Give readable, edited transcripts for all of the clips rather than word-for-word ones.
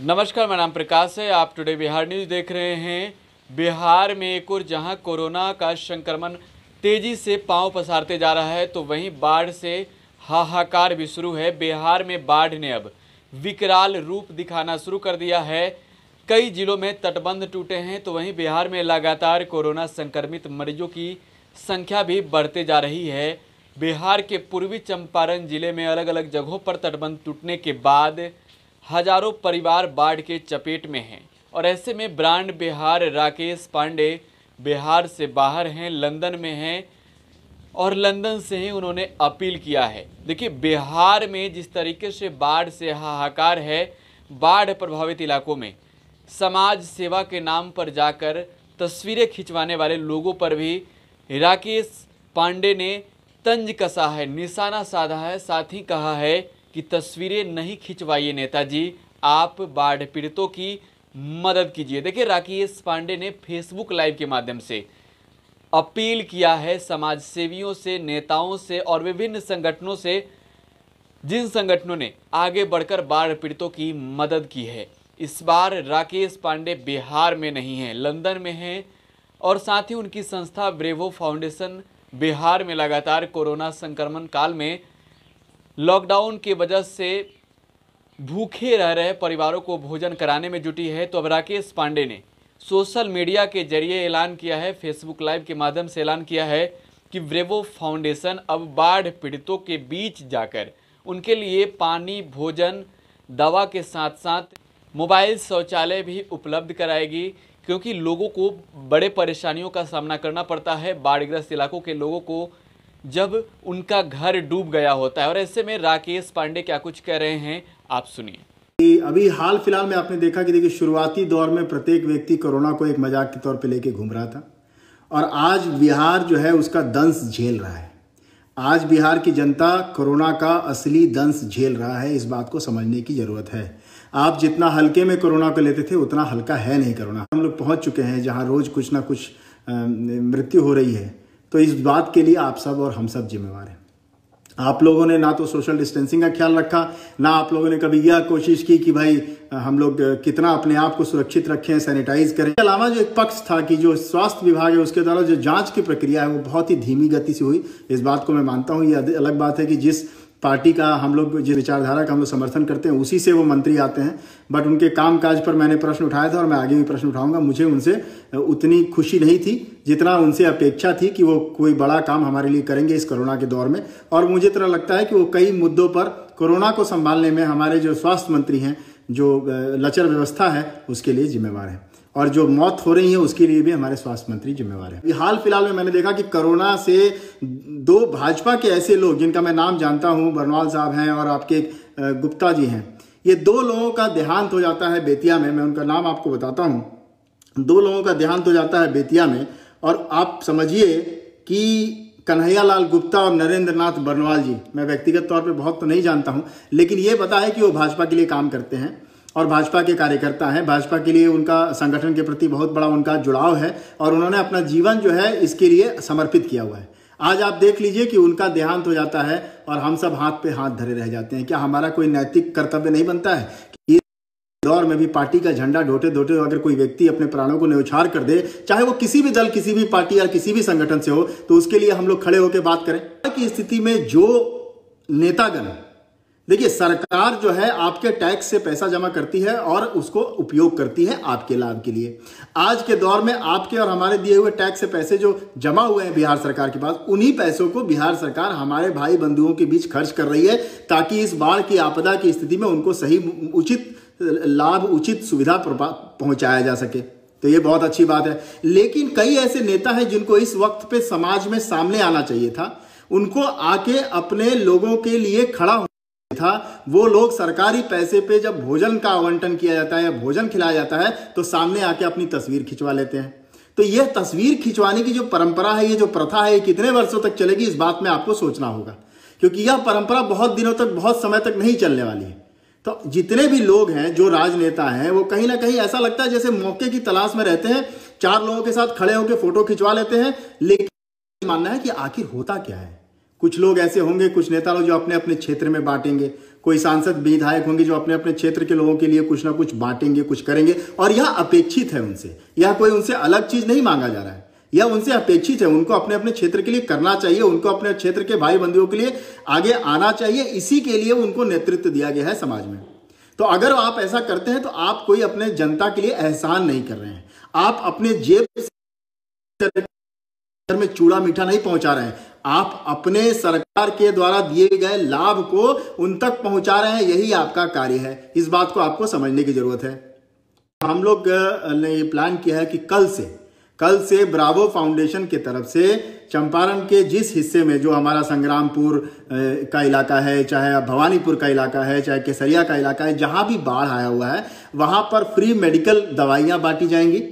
नमस्कार, मेरा नाम प्रकाश है। आप टुडे बिहार न्यूज़ देख रहे हैं। बिहार में एक और जहां कोरोना का संक्रमण तेज़ी से पांव पसारते जा रहा है, तो वहीं बाढ़ से हाहाकार भी शुरू है। बिहार में बाढ़ ने अब विकराल रूप दिखाना शुरू कर दिया है। कई जिलों में तटबंध टूटे हैं, तो वहीं बिहार में लगातार कोरोना संक्रमित मरीजों की संख्या भी बढ़ते जा रही है। बिहार के पूर्वी चंपारण जिले में अलग अलग जगहों पर तटबंध टूटने के बाद हजारों परिवार बाढ़ के चपेट में हैं। और ऐसे में ब्रांड बिहार राकेश पांडे बिहार से बाहर हैं, लंदन में हैं, और लंदन से ही उन्होंने अपील किया है। देखिए, बिहार में जिस तरीके से बाढ़ से हाहाकार है, बाढ़ प्रभावित इलाकों में समाज सेवा के नाम पर जाकर तस्वीरें खिंचवाने वाले लोगों पर भी राकेश पांडे ने तंज कसा है, निशाना साधा है। साथ ही कहा है कि तस्वीरें नहीं खिंचवाइए नेताजी, आप बाढ़ पीड़ितों की मदद कीजिए। देखिए, राकेश पांडे ने फेसबुक लाइव के माध्यम से अपील किया है समाज सेवियों से, नेताओं से और विभिन्न संगठनों से, जिन संगठनों ने आगे बढ़कर बाढ़ पीड़ितों की मदद की है। इस बार राकेश पांडे बिहार में नहीं हैं, लंदन में हैं, और साथ ही उनकी संस्था ब्रेवो फाउंडेशन बिहार में लगातार कोरोना संक्रमण काल में लॉकडाउन की वजह से भूखे रह रहे परिवारों को भोजन कराने में जुटी है। तो अब राकेश पांडे ने सोशल मीडिया के जरिए ऐलान किया है, फेसबुक लाइव के माध्यम से ऐलान किया है कि ब्रेवो फाउंडेशन अब बाढ़ पीड़ितों के बीच जाकर उनके लिए पानी, भोजन, दवा के साथ साथ मोबाइल शौचालय भी उपलब्ध कराएगी, क्योंकि लोगों को बड़े परेशानियों का सामना करना पड़ता है। बाढ़ग्रस्त इलाकों के लोगों को जब उनका घर डूब गया होता है। और ऐसे में राकेश पांडे क्या कुछ कह रहे हैं, आप सुनिए। अभी हाल फिलहाल में आपने देखा कि देखिए, शुरुआती दौर में प्रत्येक व्यक्ति कोरोना को एक मजाक के तौर पे लेके घूम रहा था, और आज बिहार जो है उसका दंश झेल रहा है। आज बिहार की जनता कोरोना का असली दंश झेल रहा है, इस बात को समझने की जरूरत है। आप जितना हल्के में कोरोना को लेते थे, उतना हल्का है नहीं कोरोना। हम लोग पहुंच चुके हैं जहां रोज कुछ ना कुछ मृत्यु हो रही है। तो इस बात के लिए आप सब और हम सब जिम्मेवार हैं। आप लोगों ने ना तो सोशल डिस्टेंसिंग का ख्याल रखा, ना आप लोगों ने कभी यह कोशिश की कि भाई हम लोग कितना अपने आप को सुरक्षित रखें, सैनिटाइज करें। इसके अलावा जो एक पक्ष था कि जो स्वास्थ्य विभाग है उसके द्वारा जो जांच की प्रक्रिया है वो बहुत ही धीमी गति से हुई, इस बात को मैं मानता हूँ। ये अलग बात है कि जिस पार्टी का हम लोग, जिस विचारधारा का हम लोग समर्थन करते हैं, उसी से वो मंत्री आते हैं, बट उनके कामकाज पर मैंने प्रश्न उठाया था और मैं आगे भी प्रश्न उठाऊंगा। मुझे उनसे उतनी खुशी नहीं थी जितना उनसे अपेक्षा थी कि वो कोई बड़ा काम हमारे लिए करेंगे इस कोरोना के दौर में। और मुझे तरह लगता है कि वो कई मुद्दों पर कोरोना को संभालने में हमारे जो स्वास्थ्य मंत्री हैं, जो लचर व्यवस्था है, उसके लिए जिम्मेवार है, और जो मौत हो रही है उसके लिए भी हमारे स्वास्थ्य मंत्री जिम्मेवार हैं। हाल फिलहाल में मैंने देखा कि कोरोना से दो भाजपा के ऐसे लोग, जिनका मैं नाम जानता हूं, बरनवाल साहब हैं और आपके गुप्ता जी हैं, ये दो लोगों का देहांत हो जाता है बेतिया में। मैं उनका नाम आपको बताता हूं। दो लोगों का देहांत हो जाता है बेतिया में, और आप समझिए कि कन्हैयालाल गुप्ता और नरेंद्र नाथ बरनवाल जी, मैं व्यक्तिगत तौर पे बहुत तो नहीं जानता हूं, लेकिन ये पता है कि वो भाजपा के लिए काम करते हैं और भाजपा के कार्यकर्ता हैं। भाजपा के लिए उनका संगठन के प्रति बहुत बड़ा उनका जुड़ाव है, और उन्होंने अपना जीवन जो है इसके लिए समर्पित किया हुआ है। आज आप देख लीजिए कि उनका देहांत हो जाता है और हम सब हाथ पे हाथ धरे रह जाते हैं। क्या हमारा कोई नैतिक कर्तव्य नहीं बनता है कि इस दौर में भी पार्टी का झंडा ढोते ढोते अगर कोई व्यक्ति अपने प्राणों को न्यौछावर कर दे, चाहे वो किसी भी दल, किसी भी पार्टी या किसी भी संगठन से हो, तो उसके लिए हम लोग खड़े होकर बात करें। की स्थिति में जो नेतागण, देखिए, सरकार जो है आपके टैक्स से पैसा जमा करती है और उसको उपयोग करती है आपके लाभ के लिए। आज के दौर में आपके और हमारे दिए हुए टैक्स से पैसे जो जमा हुए हैं बिहार सरकार के पास, उन्हीं पैसों को बिहार सरकार हमारे भाई बंधुओं के बीच खर्च कर रही है, ताकि इस बाढ़ की आपदा की स्थिति में उनको सही उचित लाभ, उचित सुविधा पहुंचाया जा सके। तो ये बहुत अच्छी बात है। लेकिन कई ऐसे नेता हैं जिनको इस वक्त पे समाज में सामने आना चाहिए था, उनको आके अपने लोगों के लिए खड़ा था। वो लोग सरकारी पैसे पे जब भोजन का आवंटन किया जाता है या भोजन खिलाया जाता है, तो सामने आके अपनी तस्वीर खिंचवा लेते हैं। तो यह तस्वीर खिंचवाने की जो परंपरा है, ये जो प्रथा है, कितने वर्षों तक चलेगी, इस बात में आपको सोचना होगा, क्योंकि यह परंपरा बहुत दिनों तक, बहुत समय तक नहीं चलने वाली है। तो जितने भी लोग हैं, जो राजनेता हैं, वो कहीं ना कहीं ऐसा लगता है जैसे मौके की तलाश में रहते हैं, चार लोगों के साथ खड़े होकर फोटो खिंचवा लेते हैं। लेकिन मानना है कि आखिर होता क्या है, कुछ लोग ऐसे होंगे, कुछ नेता लोग जो अपने अपने क्षेत्र में बांटेंगे, कोई सांसद विधायक होंगे जो अपने अपने क्षेत्र के लोगों के लिए कुछ ना कुछ बांटेंगे, कुछ करेंगे, और यह अपेक्षित है उनसे। यह कोई उनसे अलग चीज नहीं मांगा जा रहा है, यह उनसे अपेक्षित है। उनको अपने अपने क्षेत्र के लिए करना चाहिए, उनको अपने क्षेत्र के भाई बंधुओं के लिए आगे आना चाहिए। इसी के लिए उनको नेतृत्व दिया गया है समाज में। तो अगर आप ऐसा करते हैं तो आप कोई अपने जनता के लिए एहसान नहीं कर रहे हैं, आप अपने जेब में चूड़ा मीठा नहीं पहुंचा रहे हैं, आप अपने सरकार के द्वारा दिए गए लाभ को उन तक पहुंचा रहे हैं। यही आपका कार्य है। इस बात को आपको समझने की जरूरत है। हम लोग ने प्लान किया है कि कल से ब्रावो फाउंडेशन की तरफ से चंपारण के जिस हिस्से में, जो हमारा संग्रामपुर का इलाका है, चाहे भवानीपुर का इलाका है, चाहे केसरिया का इलाका है, जहां भी बाढ़ आया हुआ है वहां पर फ्री मेडिकल दवाइयां बांटी जाएंगी।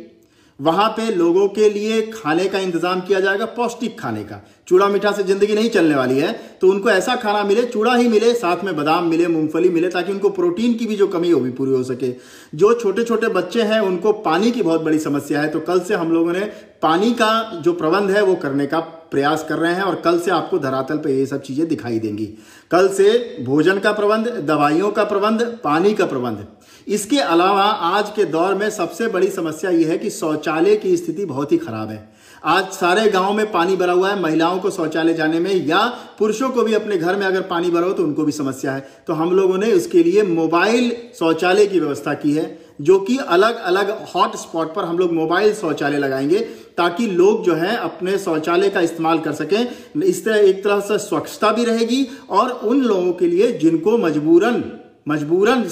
वहां पे लोगों के लिए खाने का इंतजाम किया जाएगा, पौष्टिक खाने का। चूड़ा मीठा से जिंदगी नहीं चलने वाली है, तो उनको ऐसा खाना मिले, चूड़ा ही मिले, साथ में बादाम मिले, मूंगफली मिले, ताकि उनको प्रोटीन की भी जो कमी है वो भी पूरी हो सके। जो छोटे छोटे बच्चे हैं उनको पानी की बहुत बड़ी समस्या है, तो कल से हम लोगों ने पानी का जो प्रबंध है वो करने का प्रयास कर रहे हैं, और कल से आपको धरातल पे ये सब चीजें दिखाई देंगी। कल से भोजन का प्रबंध, दवाइयों का प्रबंध, पानी का प्रबंध। इसके अलावा आज के दौर में सबसे बड़ी समस्या यह है कि शौचालय की स्थिति बहुत ही खराब है। आज सारे गांव में पानी भरा हुआ है, महिलाओं को शौचालय जाने में, या पुरुषों को भी अपने घर में अगर पानी भरा हो तो उनको भी समस्या है। तो हम लोगों ने उसके लिए मोबाइल शौचालय की व्यवस्था की है, जो कि अलग अलग हॉट स्पॉट पर हम लोग मोबाइल शौचालय लगाएंगे, ताकि लोग जो है अपने शौचालय का इस्तेमाल कर सकें। इस तरह एक तरह से स्वच्छता भी रहेगी, और उन लोगों के लिए जिनको मजबूरन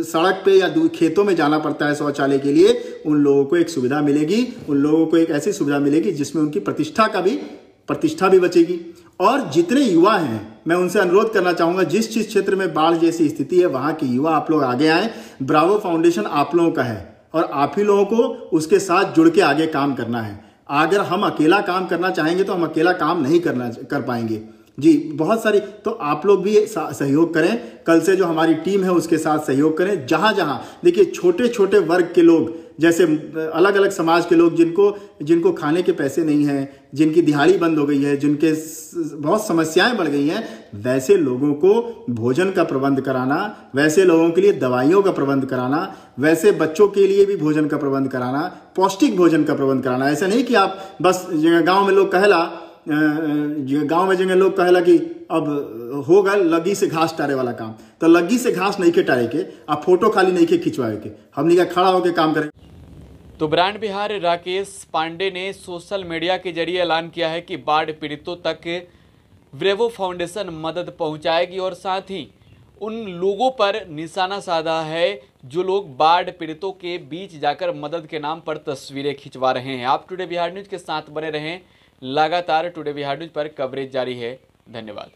सड़क पे या खेतों में जाना पड़ता है शौचालय के लिए, उन लोगों को एक सुविधा मिलेगी, उन लोगों को एक ऐसी सुविधा मिलेगी जिसमें उनकी प्रतिष्ठा भी बचेगी। और जितने युवा हैं, मैं उनसे अनुरोध करना चाहूंगा, जिस क्षेत्र में बाढ़ जैसी स्थिति है वहां के युवा आप लोग आगे आए। ब्रावो फाउंडेशन आप लोगों का है, और आप ही लोगों को उसके साथ जुड़ के आगे काम करना है। अगर हम अकेला काम करना चाहेंगे तो हम अकेला काम नहीं कर पाएंगे जी। बहुत सारी, तो आप लोग भी सहयोग करें। कल से जो हमारी टीम है उसके साथ सहयोग करें। जहां जहां देखिए छोटे छोटे वर्ग के लोग, जैसे अलग अलग समाज के लोग जिनको खाने के पैसे नहीं हैं, जिनकी दिहाड़ी बंद हो गई है, जिनके बहुत समस्याएं बढ़ गई हैं, वैसे लोगों को भोजन का प्रबंध कराना, वैसे लोगों के लिए दवाइयों का प्रबंध कराना, वैसे बच्चों के लिए भी भोजन का प्रबंध कराना, पौष्टिक भोजन का प्रबंध कराना। ऐसा नहीं कि आप बस गाँव में लोग कहेला कि अब होगा लग्गी से घास टारे वाला काम, तो लग्गी से घास नहीं के टारे के, आप फोटो खाली नहीं के खिंचवाए के, हमने का खड़ा होकर काम करें। तो ब्रांड बिहार राकेश पांडे ने सोशल मीडिया के जरिए ऐलान किया है कि बाढ़ पीड़ितों तक ब्रेवो फाउंडेशन मदद पहुंचाएगी, और साथ ही उन लोगों पर निशाना साधा है जो लोग बाढ़ पीड़ितों के बीच जाकर मदद के नाम पर तस्वीरें खिंचवा रहे हैं। आप टुडे बिहार न्यूज के साथ बने रहें, लगातार टुडे बिहार न्यूज पर कवरेज जारी है। धन्यवाद।